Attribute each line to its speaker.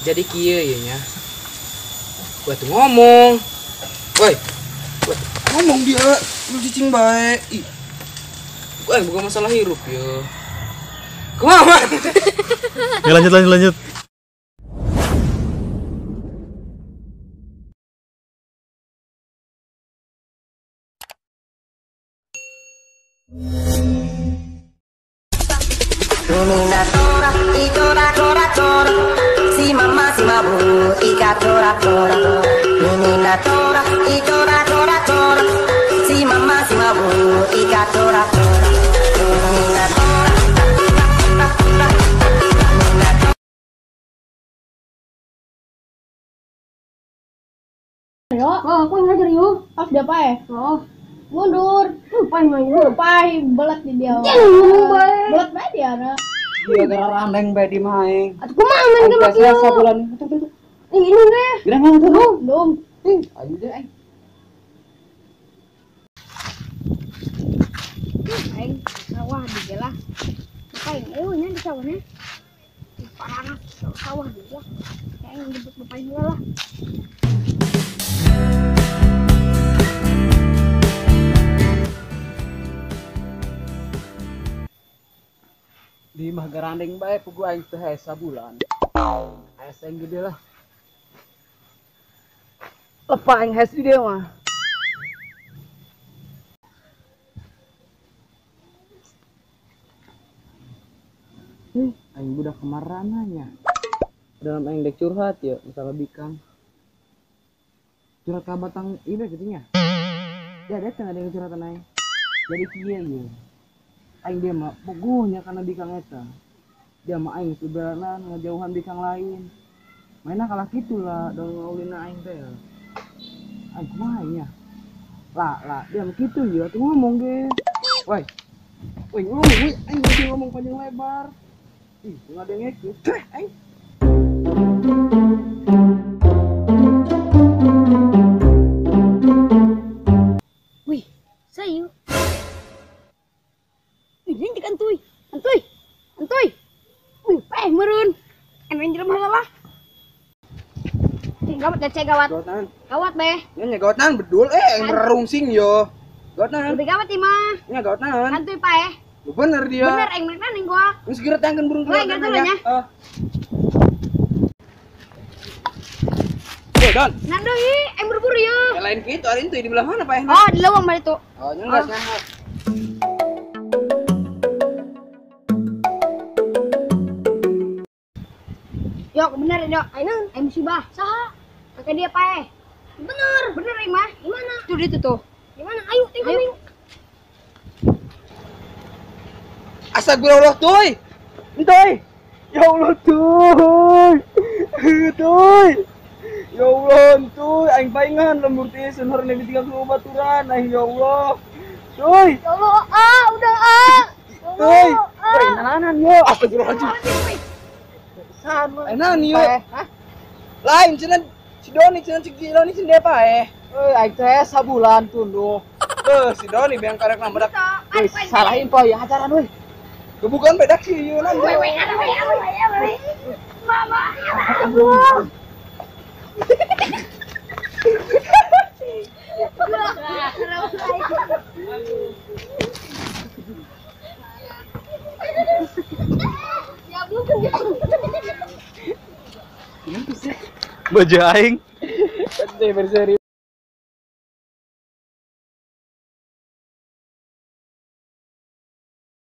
Speaker 1: Jadi kieu ya nya. Gua tuh ngomong. Woi. Ngomong dia lu cicing bae. Ih. Gua bukan masalah hirup ya. Kumaha?
Speaker 2: Ya lanjut.
Speaker 3: Si mama si mabu ika tora tora menina tora itora tora tora si mama si mabu ika tora tora menina tora.
Speaker 4: Ayo, aku ngajar yuk. Pas dia apa ya? Mundur. Lupain main. Lupain belat di dia. Belat bae dia.
Speaker 1: Dia gara randeng bae di main.
Speaker 4: Atuh kumaha main ke
Speaker 1: Saya sabulan.
Speaker 4: ini deh.
Speaker 1: Gerang mau tuh.
Speaker 4: Belum.
Speaker 1: Ayo deh aing.
Speaker 4: Aing sawah di gelah. Ngapain? Ayo nya di sawahnya. Panas sawah di gelah. Aing jemput ngapain lah.
Speaker 1: Di mah garandeng bae pugu aing teh sabulan. Aya seng gede lah. Lepa aing hes di dia mah. Aing budak kemarananya. Dalam aing dek curhat ya, masalah bikang. Curhat ka batang ieu gitu nya. Ya datang ada yang curhatan aing. Jadi kieu ye. Aing dia mah bogohnya karena bikang eta. Dia mah aing sebenarnya ngejauhan bikang lain. Mainnya kalah gitulah dong ngaulina aing teh. Aing kumaha nya? Lah, dia mah kitu ya, tuh ngomong ge. Woi, ngomong, aing masih ngomong panjang lebar. Ih, enggak ada ngekut. Aing.
Speaker 4: Wih, sayu. Ini cek antuy. Wih, meureun. Enak jelema lah. Gawat cek gawat.
Speaker 1: Gawatan.
Speaker 4: Gawat beh.
Speaker 1: Nya gawatan bedul aing merungsing yo. Gawatan.
Speaker 4: Lebih gawat imah.
Speaker 1: Nya gawatan.
Speaker 4: Antuy paeh.
Speaker 1: Bener dia.
Speaker 4: Bener aing bener ning gua.
Speaker 1: Geus geura tangkeun burung
Speaker 4: Woi, geus dulu nya.
Speaker 1: Don.
Speaker 4: Nando hi, aing buru-buru ye.
Speaker 1: Ya lain kitu, ari itu di belah mana Pak?
Speaker 4: Oh, di lawang mah itu.
Speaker 1: Oh, nya geus nyahat.
Speaker 4: Yok, bener ya, Aina, aing musibah. Saha? Kakek dia paeh. Bener aing mah. Gimana? Tuh itu tuh. Gimana? Ayo, tengok.
Speaker 1: Astagfirullah tuy. Entoy. Ya Allah tuy. Tuy. Ya Allah tuy, aing paingan lembur teh senhor nepi 30 baturan aing ya Allah. Tuy.
Speaker 4: Ya Allah, udah
Speaker 1: Tuy. Woi, nananan yo. Astagfirullahaladzim. Enak nih yo. Lain cenah si Doni cenah cik Doni cenah paeh. Aing teh sabulan tunduh. Si Doni beang karek lambedak. Salah info ya hajaran euy. Kebukan beda sih yo nan.
Speaker 4: Mama.
Speaker 2: Baju aing.
Speaker 1: Kan berseri